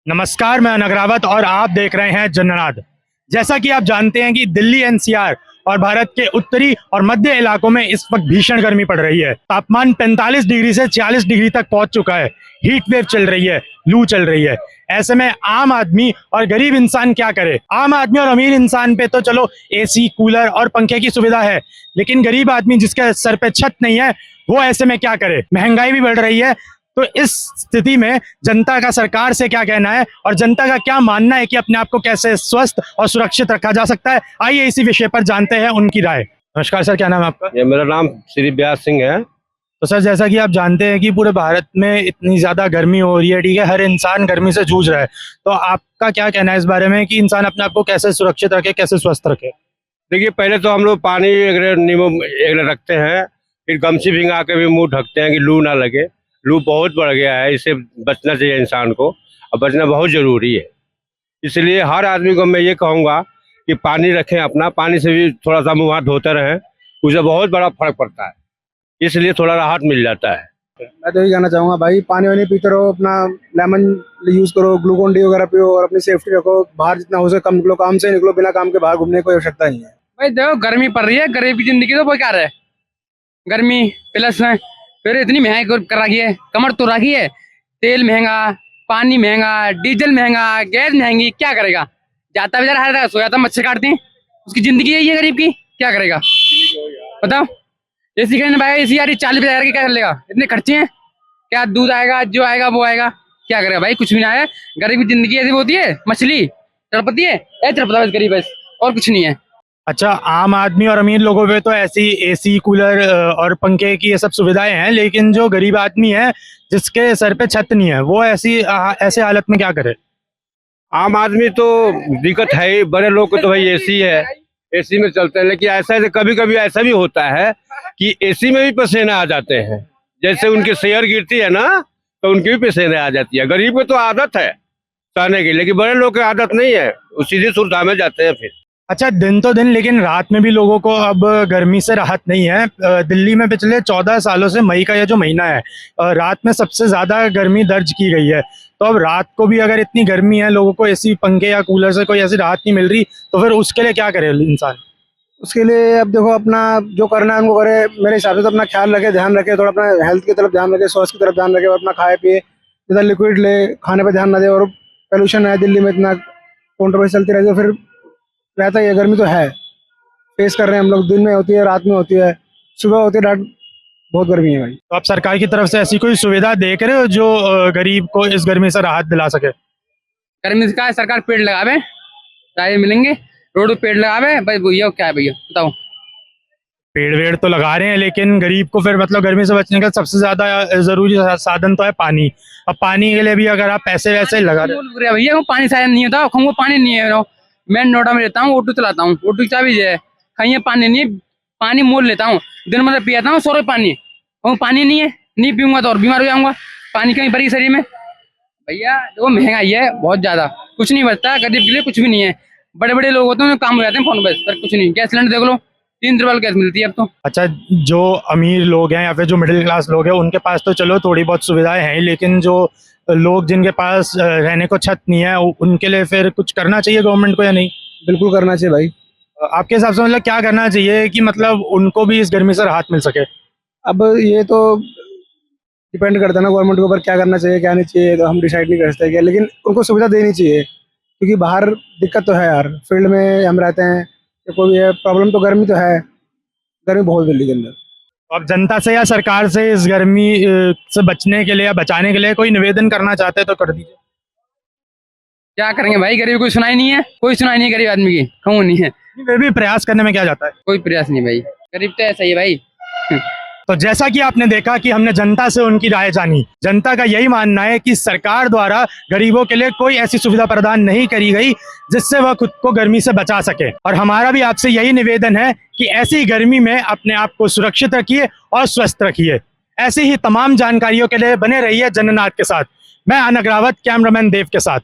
नमस्कार, मैं अनग रावत और आप देख रहे हैं जननाद। जैसा कि आप जानते हैं कि दिल्ली एनसीआर और भारत के उत्तरी और मध्य इलाकों में इस वक्त भीषण गर्मी पड़ रही है। तापमान 45 डिग्री से 40 डिग्री तक पहुंच चुका है। हीट वेव चल रही है, लू चल रही है। ऐसे में आम आदमी और गरीब इंसान क्या करे? आम आदमी और अमीर इंसान पे तो चलो एसी, कूलर और पंखे की सुविधा है, लेकिन गरीब आदमी जिसके सर पे छत नहीं है, वो ऐसे में क्या करे? महंगाई भी बढ़ रही है। तो इस स्थिति में जनता का सरकार से क्या कहना है और जनता का क्या मानना है कि अपने आप को कैसे स्वस्थ और सुरक्षित रखा जा सकता है? आइए इसी विषय पर जानते हैं उनकी राय। नमस्कार सर, क्या नाम है आपका? मेरा नाम श्री व्यास सिंह है। तो सर, जैसा कि आप जानते हैं कि पूरे भारत में इतनी ज्यादा गर्मी हो रही है, ठीक है, हर इंसान गर्मी से जूझ रहा है। तो आपका क्या कहना है इस बारे में कि इंसान अपने आप को कैसे सुरक्षित रखे, कैसे स्वस्थ रखे? देखिए, पहले तो हम लोग पानी नींबू रखते हैं, फिर गमछी भिंगा के भी मुंह ढकते हैं कि लू ना लगे। लू बहुत बढ़ गया है, इससे बचना चाहिए इंसान को, और बचना बहुत जरूरी है। इसलिए हर आदमी को मैं ये कहूँगा कि पानी रखें, अपना पानी से भी थोड़ा सा मुँह हाथ धोते रहें, उससे बहुत बड़ा फर्क पड़ता है, इसलिए थोड़ा राहत मिल जाता है। मैं तो यही कहना चाहूँगा भाई, पानी वानी पीते रहो, अपना लेमन यूज करो, ग्लूकोन डी वगैरह पियो और अपनी सेफ्टी रखो। बाहर जितना हो सके कम निकलो, काम से निकलो, बिना काम के बाहर घूमने की कोई आवश्यकता नहीं है। भाई देखो, गर्मी पड़ रही है, गरीब की जिंदगी तो बेकार है। गर्मी प्लस में फिर इतनी महंगाई कर रखी है, कमर तो रखी है। तेल महंगा, पानी महंगा, डीजल महंगा, गैस महंगी, क्या करेगा? जाता बेचारा हर जगह सो जाता, मच्छर काटते हैं, उसकी जिंदगी यही है गरीब की, क्या करेगा बताओ? एसी कहने भाई, एसी यार 40,000 की क्या चलेगा? इतने खर्चे हैं, क्या दूध आएगा, जो आएगा वो आएगा, क्या करेगा भाई? कुछ भी ना है। गरीब की जिंदगी ऐसी होती है, मछली तड़पती है, तड़पता है गरीब, बस और कुछ नहीं है। अच्छा, आम आदमी और अमीर लोगों पे तो ऐसी एसी, कूलर और पंखे की ये सब सुविधाएं हैं, लेकिन जो गरीब आदमी है जिसके सर पे छत नहीं है, वो ऐसे हालत में क्या करे? आम आदमी तो दिक्कत है ही, बड़े लोग को तो भाई एसी है, एसी में चलते हैं। लेकिन ऐसा कभी कभी ऐसा भी होता है कि एसी में भी पसीने आ जाते हैं, जैसे उनकी शेयर गिरती है ना, तो उनकी भी पसीने आ जाती है। गरीब को तो आदत है सहने की, लेकिन बड़े लोग की आदत नहीं है, वो सीधे सुरता में जाते हैं फिर। अच्छा, दिन तो दिन, लेकिन रात में भी लोगों को अब गर्मी से राहत नहीं है। दिल्ली में पिछले 14 सालों से मई का ये जो महीना है, रात में सबसे ज्यादा गर्मी दर्ज की गई है। तो अब रात को भी अगर इतनी गर्मी है, लोगों को एसी, पंखे या कूलर से कोई ऐसी राहत नहीं मिल रही, तो फिर उसके लिए क्या करे इंसान? उसके लिए अब देखो, अपना जो करना है उनको करे। मेरे हिसाब से तो अपना ख्याल रखे, ध्यान रखे, थोड़ा अपना हेल्थ की तरफ ध्यान रखे, स्वास्थ्य की तरफ ध्यान रखे, और अपना खाए पिए, ज़्यादा लिक्विड ले, खाने पर ध्यान ना दे। और पोल्यूशन है दिल्ली में, इतना कॉन्ट्रोवर्सी चलती रहती है, फिर रहता ही है। गर्मी तो है, फेस कर रहे हैं हम लोग, दिन में होती है, रात में होती है, सुबह होती है, रात बहुत गर्मी है भाई। तो आप सरकार की तरफ से ऐसी कोई सुविधा देख रहे हो जो गरीब को इस गर्मी से राहत दिला सके? गर्मी का सरकार पेड़ लगावे, राय मिलेंगे, रोड पे पेड़ लगावे, भाई भैया क्या है भैया बताओ? पेड़ वेड़ तो लगा रहे हैं, लेकिन गरीब को फिर मतलब गर्मी से बचने का सबसे ज्यादा जरूरी साधन तो है पानी। अब पानी के लिए भी अगर आप पैसे वैसे लगा रहे भैया वो पानी शायद नहीं होता, वो पानी नहीं है। मैं नोएडा में रहता हूँ, ऑटो चलाता हूँ, ऑटो की चाबी है, कहीं पानी नहीं, पानी मोल लेता हूँ, दिन में पियाता हूँ 100 रुपये पानी, वो पानी नहीं है, नहीं पीऊंगा तो और बीमार हो जाऊंगा। पानी कहीं भरी शरीर में भैया, वो महंगाई है बहुत ज्यादा, कुछ नहीं बचता गरीब के लिए, कुछ भी नहीं है। बड़े बड़े लोग होते हैं, काम हो जाते हैं फोन पर, कुछ नहीं। गैस सिलेंडर देख लो, 3 रुपये गैस मिलती है अब तो। अच्छा, जो अमीर लोग हैं या फिर जो मिडिल क्लास लोग हैं, उनके पास तो चलो थोड़ी बहुत सुविधाएं हैं, लेकिन जो लोग जिनके पास रहने को छत नहीं है, उनके लिए फिर कुछ करना चाहिए गवर्नमेंट को या नहीं? बिल्कुल करना चाहिए भाई। आपके हिसाब से मतलब क्या करना चाहिए कि मतलब उनको भी इस गर्मी से राहत मिल सके? अब ये तो डिपेंड करता है ना गवर्नमेंट के ऊपर, क्या करना चाहिए क्या नहीं चाहिए, तो हम डिसाइड नहीं कर सकते क्या, लेकिन उनको सुविधा देनी चाहिए। क्योंकि बाहर दिक्कत तो है यार, फील्ड में हम रहते हैं, तो कोई भी है प्रॉब्लम, तो गर्मी तो है, गर्मी बहुत दिल्ली के अंदर। तो अब जनता से या सरकार से इस गर्मी से बचने के लिए या बचाने के लिए कोई निवेदन करना चाहते हैं तो कर दीजिए। क्या करेंगे भाई, गरीब कोई सुनाई नहीं है, कोई सुनाई नहीं है गरीब आदमी की, कहूँ नहीं है। फिर भी प्रयास करने में क्या जाता है? कोई प्रयास नहीं भाई, गरीब तो ऐसा ही है भाई। तो जैसा कि आपने देखा कि हमने जनता से उनकी राय जानी, जनता का यही मानना है कि सरकार द्वारा गरीबों के लिए कोई ऐसी सुविधा प्रदान नहीं करी गई जिससे वह खुद को गर्मी से बचा सके। और हमारा भी आपसे यही निवेदन है कि ऐसी गर्मी में अपने आप को सुरक्षित रखिए और स्वस्थ रखिए। ऐसी ही तमाम जानकारियों के लिए बने रहिए जननाद के साथ। मैं अनग रावत, कैमरामैन देव के साथ।